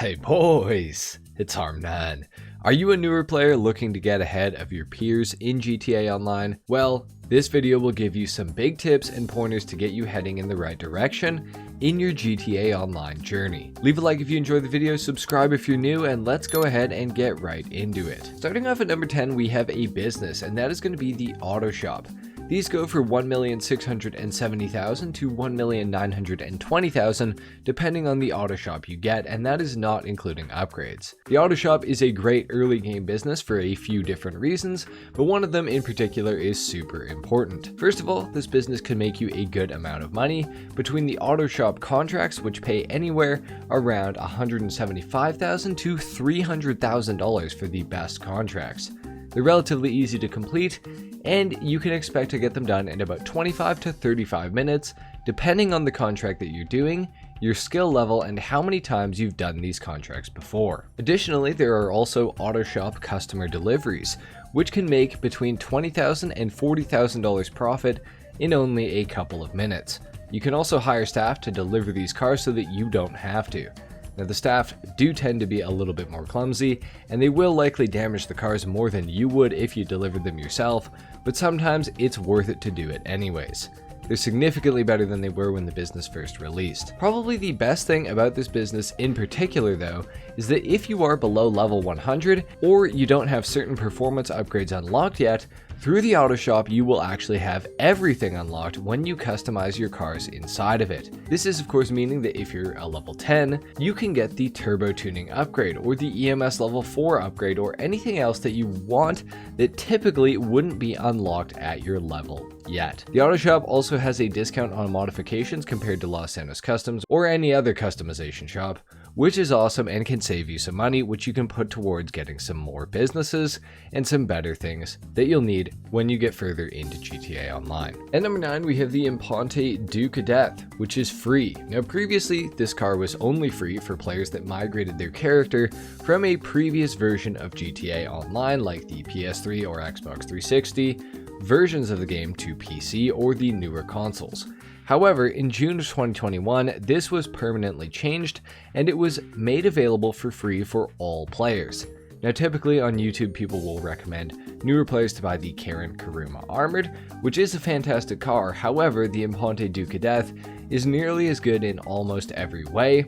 Hey boys, it's HarmNone. Are you a newer player looking to get ahead of your peers in GTA Online? Well, this video will give you some big tips and pointers to get you heading in the right direction in your GTA Online journey. Leave a like if you enjoyed the video, subscribe if you're new, and let's go ahead and get right into it. Starting off at number 10, we have a business, and that is going to be the auto shop. These go for $1,670,000 to $1,920,000 depending on the auto shop you get, and that is not including upgrades. The auto shop is a great early game business for a few different reasons, but one of them in particular is super important. First of all, this business can make you a good amount of money between the auto shop contracts, which pay anywhere around $175,000 to $300,000 for the best contracts. They're relatively easy to complete, and you can expect to get them done in about 25 to 35 minutes, depending on the contract that you're doing, your skill level, and how many times you've done these contracts before. Additionally, there are also auto shop customer deliveries, which can make between $20,000 and $40,000 profit in only a couple of minutes. You can also hire staff to deliver these cars so that you don't have to. Now, the staff do tend to be a little bit more clumsy, and they will likely damage the cars more than you would if you delivered them yourself, but sometimes it's worth it to do it anyways. They're significantly better than they were when the business first released. Probably the best thing about this business in particular though, is that if you are below level 100, or you don't have certain performance upgrades unlocked yet, through the auto shop you will actually have everything unlocked when you customize your cars inside of it. This is of course meaning that if you're a level 10, you can get the turbo tuning upgrade, or the EMS level 4 upgrade, or anything else that you want that typically wouldn't be unlocked at your level yet. The auto shop also has a discount on modifications compared to Los Santos Customs or any other customization shop, which is awesome and can save you some money, which you can put towards getting some more businesses and some better things that you'll need when you get further into GTA Online. At number 9, we have the Imponte Duke of Death, which is free. Now, previously, this car was only free for players that migrated their character from a previous version of GTA Online, like the PS3 or Xbox 360 versions of the game to PC or the newer consoles. However, in June of 2021, this was permanently changed and it was made available for free for all players. Now, typically on YouTube, people will recommend newer players to buy the Karen Kuruma Armored, which is a fantastic car. However, the Imponte Duke of Death is nearly as good in almost every way,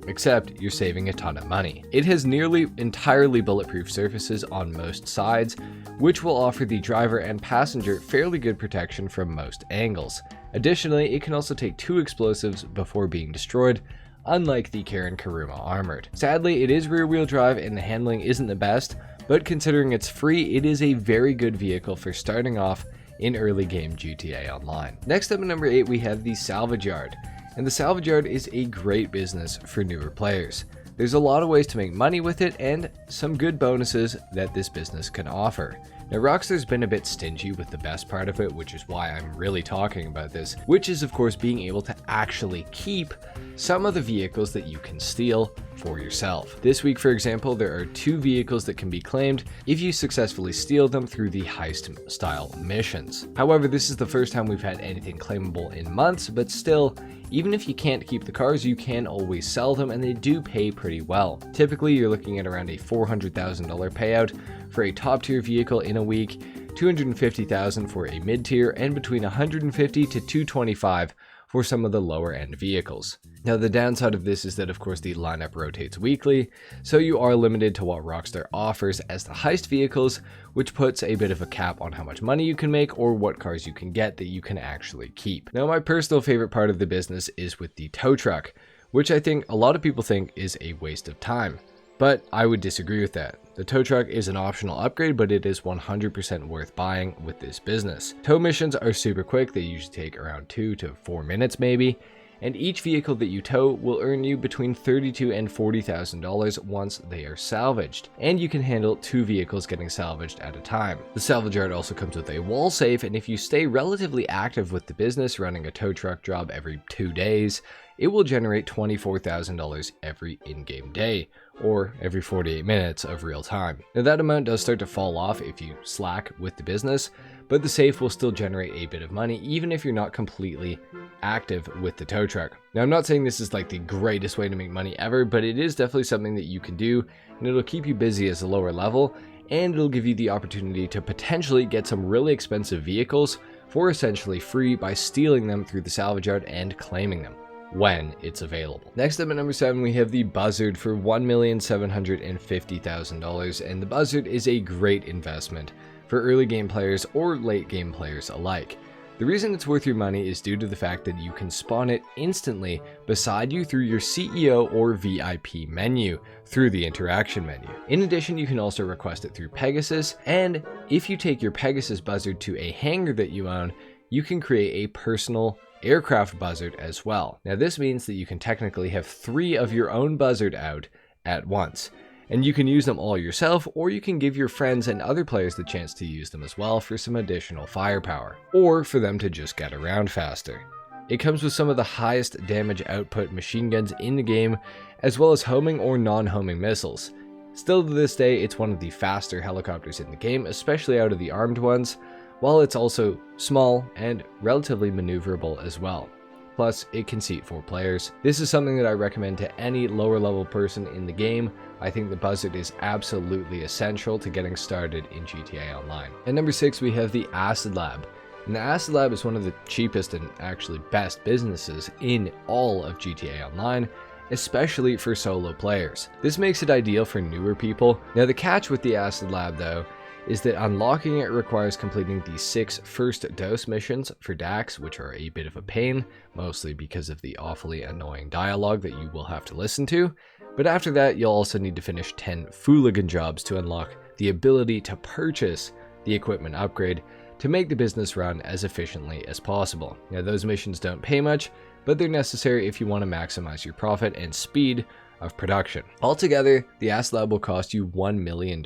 except you're saving a ton of money. It has nearly entirely bulletproof surfaces on most sides, which will offer the driver and passenger fairly good protection from most angles. Additionally, it can also take 2 explosives before being destroyed, unlike the Karen Kuruma Armored. Sadly, it is rear-wheel drive and the handling isn't the best, but considering it's free, it is a very good vehicle for starting off in early game GTA Online. Next up at number 8, we have the Salvage Yard. And the Salvage Yard is a great business for newer players. There's a lot of ways to make money with it and some good bonuses that this business can offer. Now, Rockstar's been a bit stingy with the best part of it, which is why I'm really talking about this, which is of course being able to actually keep some of the vehicles that you can steal for yourself. This week, for example, there are 2 vehicles that can be claimed if you successfully steal them through the heist style missions. However, this is the first time we've had anything claimable in months, but still, even if you can't keep the cars, you can always sell them, and they do pay pretty well. Typically, you're looking at around a $400,000 payout for a top tier vehicle in a week, $250,000 for a mid tier, and between $150 to $225 for some of the lower end vehicles. Now, the downside of this is that of course the lineup rotates weekly, so you are limited to what Rockstar offers as the heist vehicles, which puts a bit of a cap on how much money you can make or what cars you can get that you can actually keep. Now, my personal favorite part of the business is with the tow truck, which I think a lot of people think is a waste of time, but I would disagree with that. The tow truck is an optional upgrade, but it is 100% worth buying with this business. Tow missions are super quick, they usually take around 2 to 4 minutes maybe, and each vehicle that you tow will earn you between $32,000 and $40,000 once they are salvaged, and you can handle 2 vehicles getting salvaged at a time. The salvage yard also comes with a wall safe, and if you stay relatively active with the business, running a tow truck job every 2 days, it will generate $24,000 every in-game day, or every 48 minutes of real time. Now that amount does start to fall off if you slack with the business, but the safe will still generate a bit of money even if you're not completely active with the tow truck. Now I'm not saying this is like the greatest way to make money ever, but it is definitely something that you can do, and it'll keep you busy as a lower level, and it'll give you the opportunity to potentially get some really expensive vehicles for essentially free by stealing them through the salvage yard and claiming them when it's available. Next up at number 7, we have the Buzzard for $1,750,000, and the Buzzard is a great investment for early game players or late game players alike. The reason it's worth your money is due to the fact that you can spawn it instantly beside you through your CEO or VIP menu through the interaction menu. In addition, you can also request it through Pegasus, and if you take your Pegasus Buzzard to a hangar that you own, you can create a personal aircraft Buzzard as well. Now this means that you can technically have 3 of your own Buzzard out at once, and you can use them all yourself, or you can give your friends and other players the chance to use them as well for some additional firepower, or for them to just get around faster. It comes with some of the highest damage output machine guns in the game, as well as homing or non-homing missiles. Still to this day, it's one of the faster helicopters in the game, especially out of the armed ones, while it's also small and relatively maneuverable as well. Plus, it can seat 4 players. This is something that I recommend to any lower level person in the game. I think the Buzzard is absolutely essential to getting started in GTA Online. At number 6, we have the Acid Lab. And the Acid Lab is one of the cheapest and actually best businesses in all of GTA Online, especially for solo players. This makes it ideal for newer people. Now the catch with the Acid Lab though is that unlocking it requires completing the 6 first dose missions for Dax, which are a bit of a pain, mostly because of the awfully annoying dialogue that you will have to listen to. But after that, you'll also need to finish 10 Fooligan jobs to unlock the ability to purchase the equipment upgrade to make the business run as efficiently as possible. Now those missions don't pay much, but they're necessary if you want to maximize your profit and speed of production. Altogether, the Acid Lab will cost you $1 million,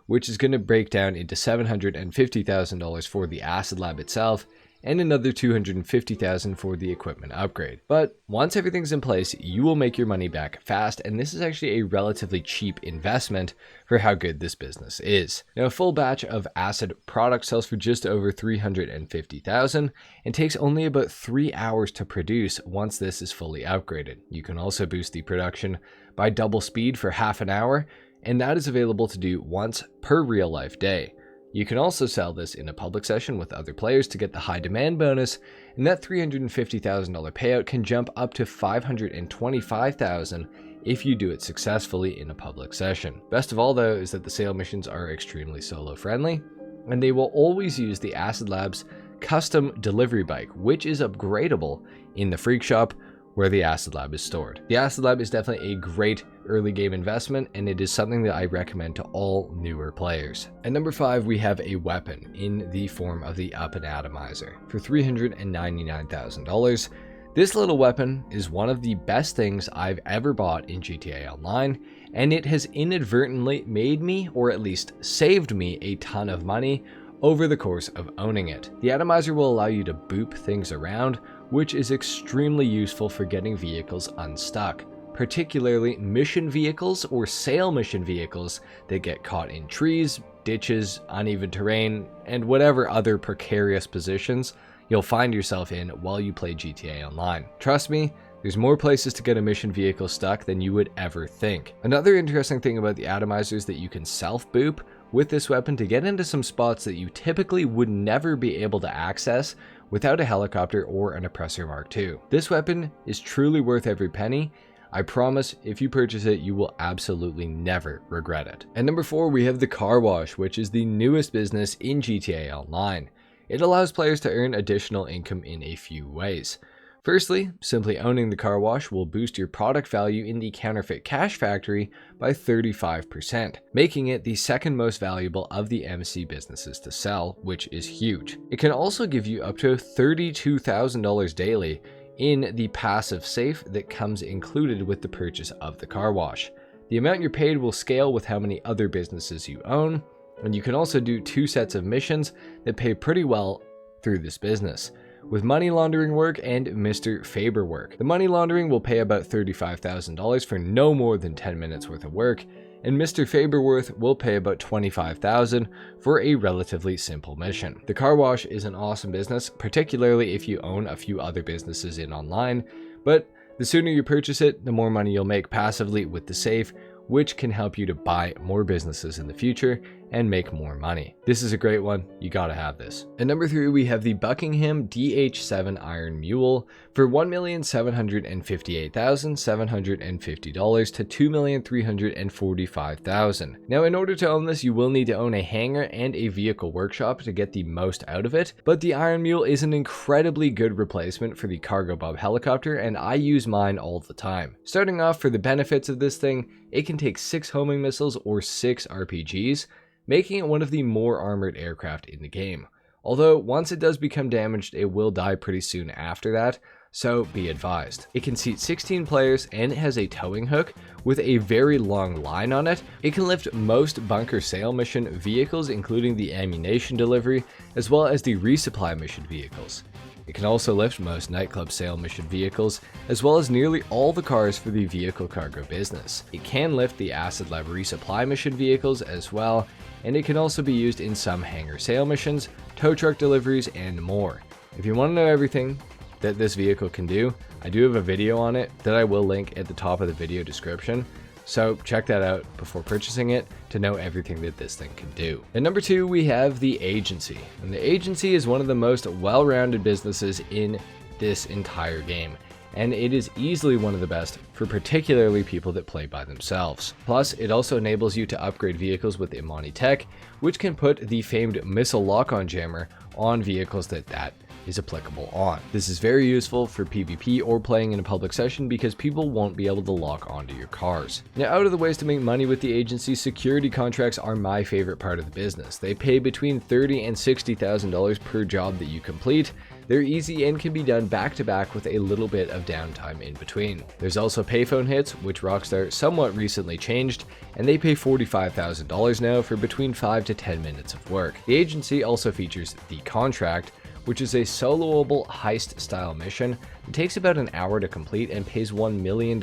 which is going to break down into $750,000 for the Acid Lab itself, and another $250,000 for the equipment upgrade. But once everything's in place, you will make your money back fast, and this is actually a relatively cheap investment for how good this business is. Now, a full batch of Acid product sells for just over $350,000 and takes only about 3 hours to produce once this is fully upgraded. You can also boost the production by double speed for half an hour, and that is available to do once per real life day. You can also sell this in a public session with other players to get the high demand bonus, and that $350,000 payout can jump up to $525,000 if you do it successfully in a public session. Best of all though is that the sale missions are extremely solo friendly, and they will always use the Acid Lab's custom delivery bike, which is upgradable in the Freak Shop where the Acid Lab is stored. The Acid Lab is definitely a great early game investment, and it is something that I recommend to all newer players. At number 5, we have a weapon in the form of the Up and Atomizer for $399,000. This little weapon is one of the best things I've ever bought in GTA Online, and it has inadvertently made me, or at least saved me, a ton of money over the course of owning it. The Atomizer will allow you to boop things around, which is extremely useful for getting vehicles unstuck, particularly mission vehicles or sale mission vehicles that get caught in trees, ditches, uneven terrain, and whatever other precarious positions you'll find yourself in while you play GTA Online. Trust me, there's more places to get a mission vehicle stuck than you would ever think. Another interesting thing about the Atomizer is that you can self-boop with this weapon to get into some spots that you typically would never be able to access without a helicopter or an Oppressor Mark II. This weapon is truly worth every penny. I promise if you purchase it, you will absolutely never regret it. At number 4, we have the Car Wash, which is the newest business in GTA Online. It allows players to earn additional income in a few ways. Firstly, simply owning the car wash will boost your product value in the counterfeit cash factory by 35%, making it the second most valuable of the MC businesses to sell, which is huge. It can also give you up to $32,000 daily in the passive safe that comes included with the purchase of the car wash. The amount you're paid will scale with how many other businesses you own, and you can also do 2 sets of missions that pay pretty well through this business. with money laundering work and Mr. Faber work. The money laundering will pay about $35,000 for no more than 10 minutes worth of work, and Mr. Faberworth will pay about $25,000 for a relatively simple mission. The car wash is an awesome business, particularly if you own a few other businesses in online, but the sooner you purchase it, the more money you'll make passively with the safe, which can help you to buy more businesses in the future and make more money. This is a great one. You gotta have this. At number 3, we have the Buckingham DH7 Iron Mule for $1,758,750 to $2,345,000. Now, in order to own this, you will need to own a hangar and a vehicle workshop to get the most out of it, but the Iron Mule is an incredibly good replacement for the Cargo Bob helicopter, and I use mine all the time. Starting off, for the benefits of this thing, it can take 6 homing missiles or 6 RPGs, making it one of the more armored aircraft in the game. Although once it does become damaged, it will die pretty soon after that, so be advised. It can seat 16 players and it has a towing hook with a very long line on it. It can lift most bunker sail mission vehicles, including the ammunition delivery, as well as the resupply mission vehicles. It can also lift most nightclub sail mission vehicles, as well as nearly all the cars for the vehicle cargo business. It can lift the acid lab resupply mission vehicles as well, and it can also be used in some hangar sail missions, tow truck deliveries, and more. If you want to know everything that this vehicle can do, I do have a video on it that I will link at the top of the video description. So check that out before purchasing it to know everything that this thing can do. At number 2, we have the Agency. And the Agency is one of the most well-rounded businesses in this entire game, and it is easily one of the best for particularly people that play by themselves. Plus, it also enables you to upgrade vehicles with Imani tech, which can put the famed missile lock-on jammer on vehicles that is applicable on. This is very useful for PvP or playing in a public session because people won't be able to lock onto your cars. Now, out of the ways to make money with the Agency, security contracts are my favorite part of the business. They pay between $30,000 and $60,000 per job that you complete. They're easy and can be done back to back with a little bit of downtime in between. There's also payphone hits, which Rockstar somewhat recently changed, and they pay $45,000 now for between 5 to 10 minutes of work. The Agency also features the Contract, which is a soloable heist-style mission. It takes about an hour to complete and pays $1 million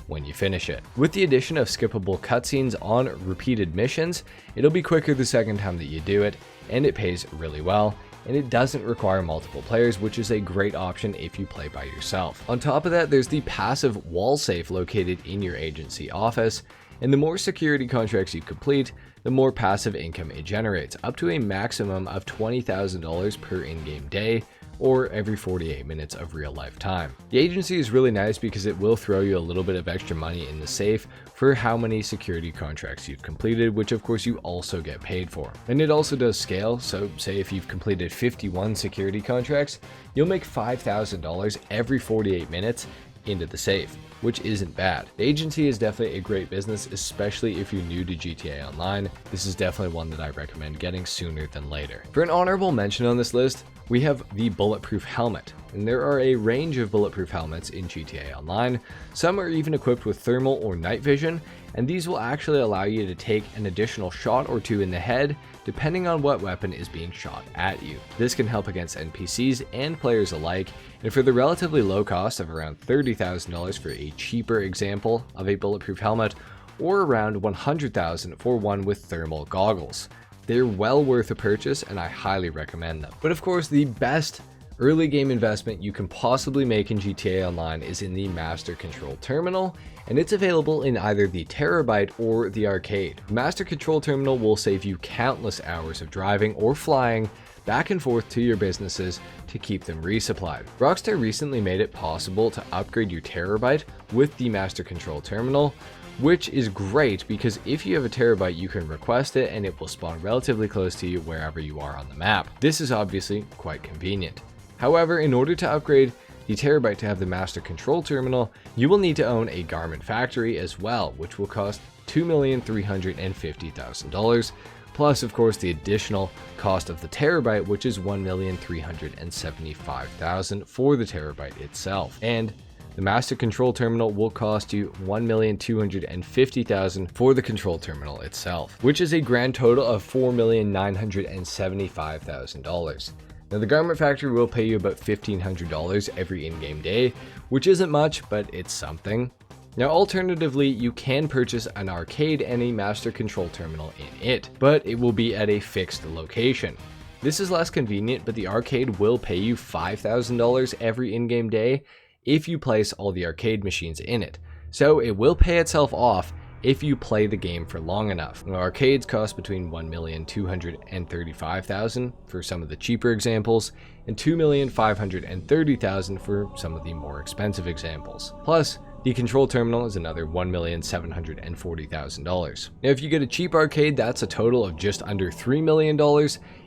when you finish it. With the addition of skippable cutscenes on repeated missions, it'll be quicker the second time that you do it, and it pays really well, and it doesn't require multiple players, which is a great option if you play by yourself. On top of that, there's the passive wall safe located in your Agency office, and the more security contracts you complete, the more passive income it generates, up to a maximum of $20,000 per in-game day, or every 48 minutes of real-life time. The Agency is really nice because it will throw you a little bit of extra money in the safe for how many security contracts you've completed, which of course you also get paid for. And it also does scale, so say if you've completed 51 security contracts, you'll make $5,000 every 48 minutes into the safe, which isn't bad. The Agency is definitely a great business, especially if you're new to GTA Online. This is definitely one that I recommend getting sooner than later. For an honorable mention on this list, we have the Bulletproof Helmet, and there are a range of bulletproof helmets in GTA Online. Some are even equipped with thermal or night vision, and these will actually allow you to take an additional shot or two in the head, depending on what weapon is being shot at you. This can help against NPCs and players alike, and for the relatively low cost of around $30,000 for a cheaper example of a bulletproof helmet, or around $100,000 for one with thermal goggles. They're well worth a purchase, and I highly recommend them. But of course, the best early game investment you can possibly make in GTA Online is in the Master Control Terminal, and it's available in either the Terabyte or the Arcade. Master Control Terminal will save you countless hours of driving or flying back and forth to your businesses to keep them resupplied. Rockstar recently made it possible to upgrade your Terabyte with the Master Control Terminal, which is great because if you have a Terabyte, you can request it and it will spawn relatively close to you wherever you are on the map. This is obviously quite convenient. However, in order to upgrade the Terabyte to have the Master Control Terminal, you will need to own a garment factory as well, which will cost $2,350,000, plus of course the additional cost of the Terabyte, which is $1,375,000 for the Terabyte itself. And the Master Control Terminal will cost you $1,250,000 for the control terminal itself, which is a grand total of $4,975,000. Now the garment factory will pay you about $1,500 every in-game day, which isn't much, but it's something. Now alternatively, you can purchase an arcade and a master control terminal in it, but it will be at a fixed location. This is less convenient, but the arcade will pay you $5,000 every in-game day if you place all the arcade machines in it. So it will pay itself off if you play the game for long enough. Now, arcades cost between $1,235,000 for some of the cheaper examples, and $2,530,000 for some of the more expensive examples. Plus, the control terminal is another $1,740,000. Now, if you get a cheap arcade, that's a total of just under $3 million,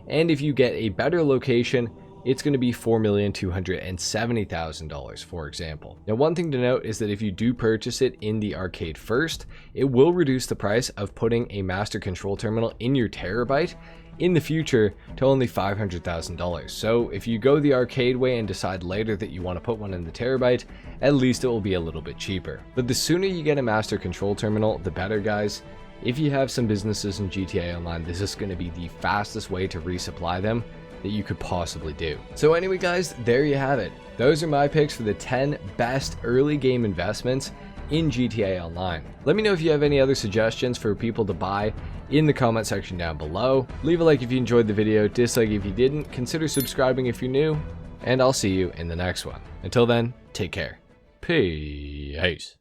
and if you get a better location, it's going to be $4,270,000, for example. Now, one thing to note is that if you do purchase it in the arcade first, it will reduce the price of putting a master control terminal in your terabyte in the future to only $500,000. So if you go the arcade way and decide later that you want to put one in the terabyte, at least it will be a little bit cheaper. But the sooner you get a master control terminal, the better, guys. If you have some businesses in GTA Online, this is going to be the fastest way to resupply them that you could possibly do. So anyway, guys, there you have it. Those are my picks for the 10 best early game investments in GTA Online. Let me know if you have any other suggestions for people to buy in the comment section down below. Leave a like if you enjoyed the video, dislike if you didn't, consider subscribing if you're new, and I'll see you in the next one. Until then, take care. Peace.